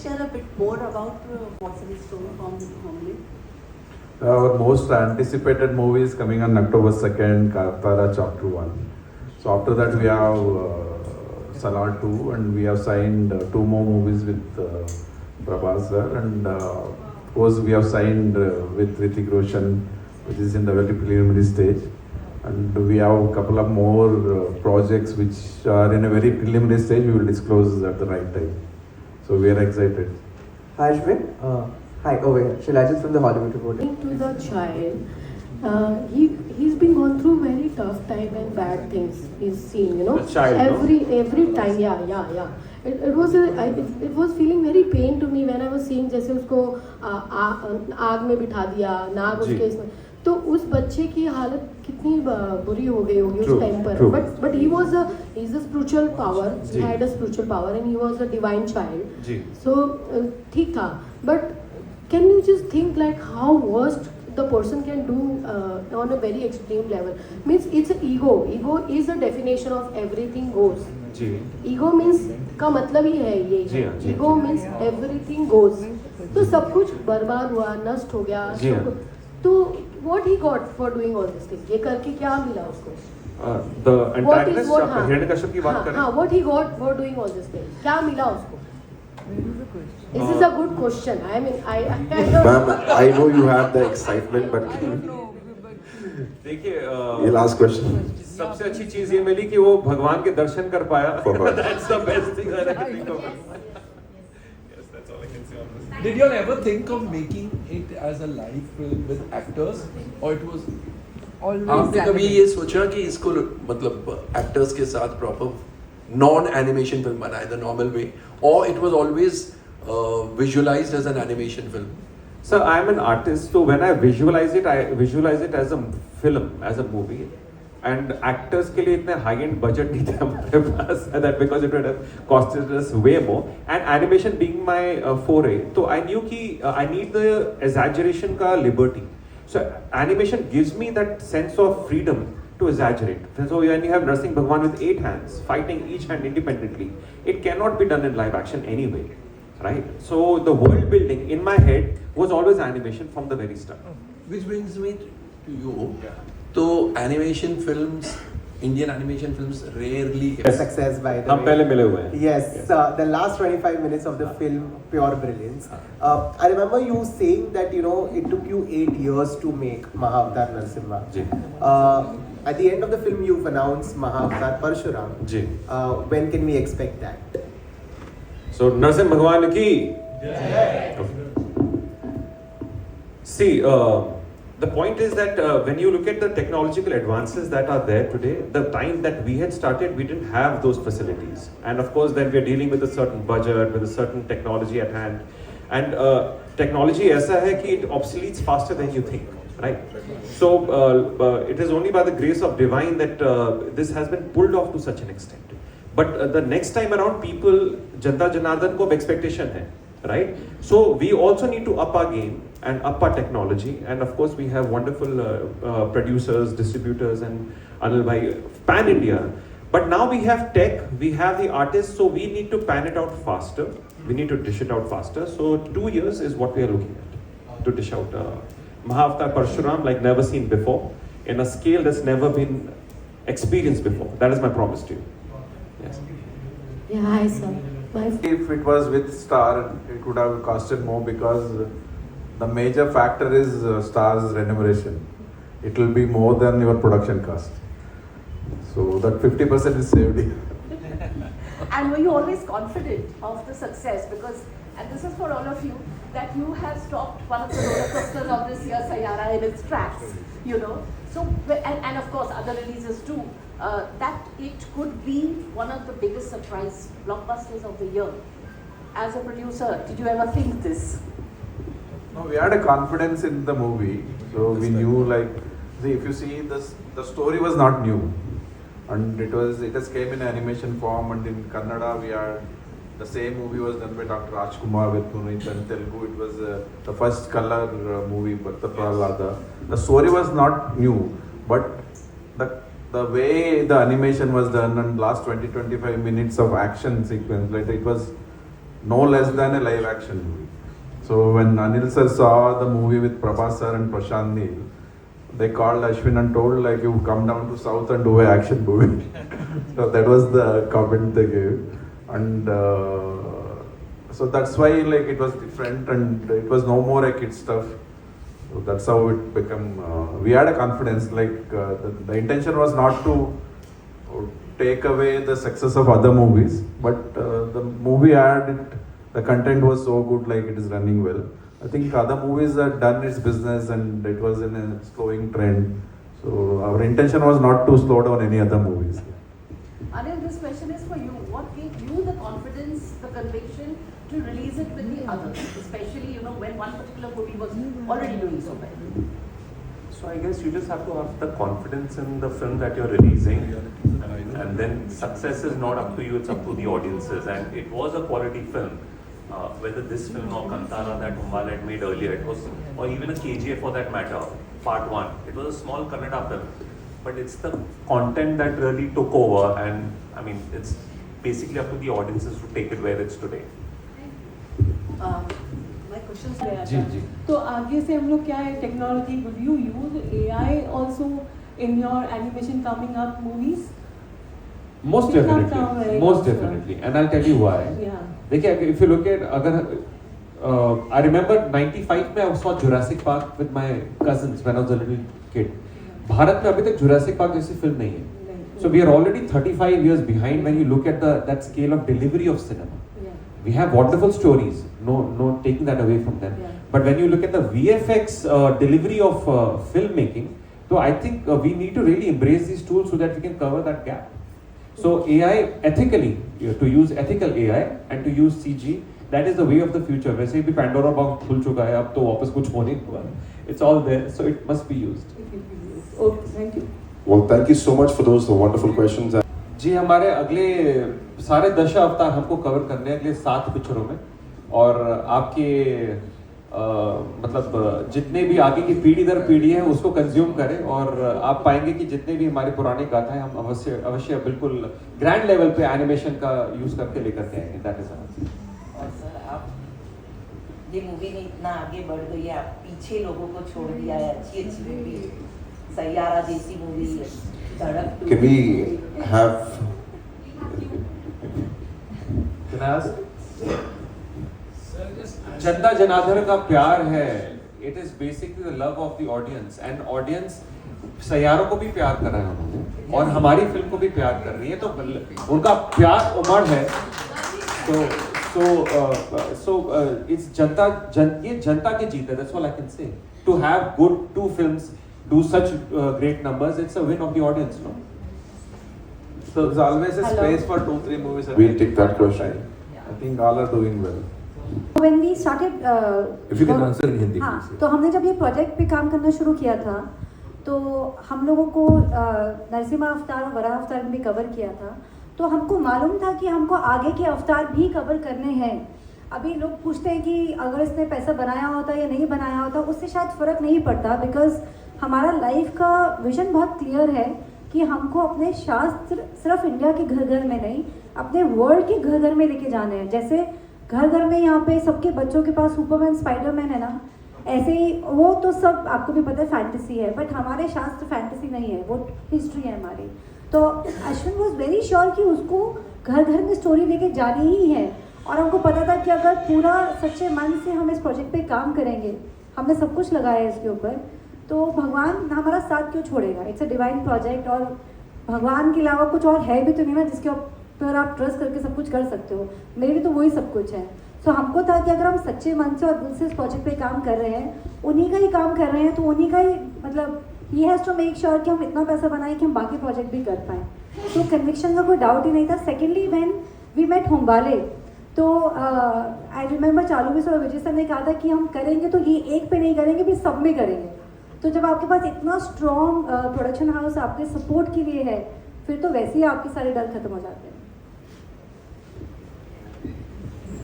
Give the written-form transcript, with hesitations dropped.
share a bit more about what's in store from Homely? Our most anticipated movie is coming on October 2nd, Kartara Chapter 1. So after that we have Salar 2 and we have signed 2 more movies with Prabhas sir and of course we have signed with Critic which is in the very preliminary stage. And we have a couple of more projects which are in a very preliminary stage. We will disclose at the right time. So we are excited. Hi Ashwin. Hi, over here. Shilajit from the Hollywood Reporter. To the child, he's been gone through very tough time and bad things. He's seen, you know. The child, every time, yeah. It was feeling very pain to me when I was seeing जैसे उसको आग में बिठा दिया, नाग उसके इसमें, तो उस बच्चे की हालत कितनी बुरी हो गई होगी उस टाइम पर. But he's a spiritual power. He had a spiritual power and he was a divine child. So ठीक था. But can you just think like how worst the person can do on a very extreme level? Means it's an ego. Ego is a definition of everything goes. Ego means का मतलब ही है ये. Ego means everything goes. तो सब कुछ बर्बाद हुआ, नष्ट हो गया. तो what he got for doing all these things? ये करके क्या मिला उसको? The antagonist of हिरण्यकश्यप की बात करें. What he got for doing all these things? क्या मिला उसको? This is a good question. I mean, I Ma'am, I know you have the excitement, but देखिए ये last question. सबसे अच्छी चीज ये मिली कि वो भगवान के दर्शन कर पाया. That's the best thing that I can think of. Yes, that's all I can say on this. Did you all ever think of making it as a live film with actors, or it was आपने कभी ये सोचा कि इसको मतलब actors के साथ proper noun animation film बनाए द नॉर्मल वे, और it was always visualized as an animation film? So I am an artist, so when I visualize it as a film, as a movie. And actors के लिए इतने high-end budget नहीं थे हमारे पास, that because it would have costed us way more. And animation being my foray, तो I knew कि I need the exaggeration का liberty. So animation gives me that sense of freedom to exaggerate. So when you have Narsingh Bhagwan with 8 hands fighting each hand independently, it cannot be done in live action anyway, right? So the world building in my head was always animation from the very start. Which brings me to you. तो animation films, Indian animation films rarely Success by the हम way. पहले मिले हुए हैं. Yes, the last 25 minutes of the film, pure brilliance. I remember you saying that it took you 8 years to make Mahavatar Narsimha. At the end of the film, you've announced Mahavatar Parshuram. When can we expect that? So Narsimha Bhagwan ki. See, the point is that when you look at the technological advances that are there today, the time that we had started, we didn't have those facilities. And of course, then we are dealing with a certain budget, with a certain technology at hand. And technology ऐसा है कि it obsoletes faster than you think, right? So it is only by the grace of divine that this has been pulled off to such an extent. But the next time around, people, Janta Janardan को expectation है, right? So we also need to up our game and up our technology, and of course we have wonderful producers, distributors, and Anil bhai, pan India. But now we have tech, we have the artists, so we need to pan it out faster. We need to dish it out faster. So 2 years is what we are looking at to dish out Mahavatar Parshuram like never seen before, in a scale that's never been experienced before. That is my promise to you. Yes. Yeah, hi sir. If it was with Star, it would have costed more because the major factor is Star's remuneration. It will be more than your production cost. So that 50% is saved here. And were you always confident of the success? Because, and this is for all of you, that you have stopped one of the roller coasters of this year, Sayara, in its tracks, So, and of course other releases too, that it could be one of the biggest surprise blockbusters of the year. As a producer, did you ever think this? No, we had a confidence in the movie, so we knew if you see this, the story was not new, and it has came in animation form, and in Kannada we had the same movie was done by Dr. Rajkumar with Punit, and Telugu it was the first color movie, Bhatta Prahlada. The story was not new, but the way the animation was done and last 20-25 minutes of action sequence, it was no less than a live action movie. So when Anil sir saw the movie with Prabhas sir and Prashant Neel, they called Ashwin and told like, you come down to South and do an action movie. So that was the comment they gave. And so that's why like it was different and it was no more a kid stuff. So that's how it became, we had a confidence, like the intention was not to take away the success of other movies, but the movie the content was so good, like it is running well. I think other movies had done its business and it was in a slowing trend. So our intention was not to slow down any other movies. Anil, this question is for you. What gave you the confidence, the conviction to release it with the others, especially when one particular movie was already doing so well? So I guess you just have to have the confidence in the film that you're releasing, and then success is not up to you, it's up to the audiences. And it was a quality film. Whether this film or Kantara that Umbal had made earlier, it was, or even a KGF for that matter, part 1, it was a small Kannada film. But it's the content that really took over, and I mean, it's basically up to the audiences to take it where it's today. My question is, जी जी तो आगे से हम लोग क्या है technology would you use AI also in your animation coming up movies? Most definitely, and I'll tell you why. Yeah. देखिए, if you look at I remember 95 में I saw Jurassic Park with my cousins when I was a little kid. Bharat में अभी तक Jurassic Park जैसी film नहीं है. So we are already 35 years behind when you look at that scale of delivery of cinema. We have wonderful stories, no taking that away from them. Yeah. But when you look at the VFX delivery of filmmaking, so I think we need to really embrace these tools so that we can cover that gap. So AI ethically, to use ethical AI and to use CG, that is the way of the future. वैसे भी Pandora box खुल चुका है, अब तो वापस कुछ होने नहीं हुआ. It's all there, so it must be used. Okay, thank you. Well, thank you so much for those wonderful questions. जी हमारे अगले सारे 10 अवतार हमको कवर करने हैं अगले 7 पिक्चरों में, और आपके मतलब जितने भी आगे की पीढ़ी दर पीढ़ी है उसको कंज्यूम करें, और आप पाएंगे कि जितने भी हमारे पुराने गाथाएं हम अवश्य बिल्कुल ग्रैंड लेवल पे एनिमेशन का यूज करके लेकर के आएंगे. दैट इज और सर आप ये मूवी में इतना आगे बढ़ गई है, आप पीछे लोगों को छोड़ दिया है. अच्छी मूवी, सैयारा जैसी मूवी, धड़क. Can we have? Can I ask? जनता जनार्दन का प्यार है. It is basically the love of the audience, and audience सैयारों को भी प्यार कर रहे हैं उन्होंने, और हमारी फिल्म को भी प्यार कर रही है. तो उनका प्यार उमड़ है. So it's ये जनता की जीत है. That's all I can say. To have good 2 films do such great numbers, it's a win of the audience, no? So there's always a space for 2-3 movies. We'll take that question. I think all are doing well. When we started, If you can answer in Hindi, हाँ, please. तो हमने जब ये project पे काम करना शुरू किया था, तो हम लोगों को नरसिम्हा अवतार और वराह अवतार भी कवर किया था. तो हमको मालूम था कि हमको आगे के अवतार भी कवर करने हैं. अभी लोग पूछते हैं कि अगर इसने पैसा बनाया होता या नहीं बनाया होता, उससे शायद फ़र्क नहीं पड़ता, बिकॉज हमारा लाइफ का विजन बहुत क्लियर है कि हमको अपने शास्त्र सिर्फ इंडिया के घर घर में नहीं, अपने वर्ल्ड के घर घर में लेके जाने हैं. जैसे घर घर में यहाँ पे सबके बच्चों के पास सुपरमैन, स्पाइडरमैन है ना, ऐसे ही वो तो सब आपको भी पता है फैंटेसी है, बट हमारे शास्त्र फैंटेसी नहीं है, वो हिस्ट्री है हमारी. तो अश्विन वॉज वेरी श्योर कि उसको घर घर में स्टोरी लेके जानी ही है, और हमको पता था कि अगर पूरा सच्चे मन से हम इस प्रोजेक्ट पे काम करेंगे, हमने सब कुछ लगाया है इसके ऊपर, तो भगवान हमारा साथ क्यों छोड़ेगा. इट्स अ डिवाइन प्रोजेक्ट, और भगवान के अलावा कुछ और है भी तो नहीं ना जिसके ऊपर आप ट्रस्ट करके सब कुछ कर सकते हो. मेरे भी तो वही सब कुछ है. सो हमको था कि अगर हम सच्चे मन से और दिल से इस प्रोजेक्ट पे काम कर रहे हैं, उन्हीं का ही काम कर रहे हैं, तो उन्हीं का ही मतलब he has to make sure कि हम इतना पैसा बनाएं कि हम बाकी प्रोजेक्ट भी कर पाएँ. तो कन्विक्शन का कोई डाउट ही नहीं था. Secondly when we met Hombale, तो आई रिमेंबर चालू भी सर विजय सर ने कहा था कि हम करेंगे तो ये एक पे नहीं करेंगे, भी सब में करेंगे. तो जब आपके पास इतना स्ट्रॉन्ग प्रोडक्शन हाउस आपके सपोर्ट के लिए है, फिर तो वैसे ही आपके सारे डर खत्म हो जाते हैं.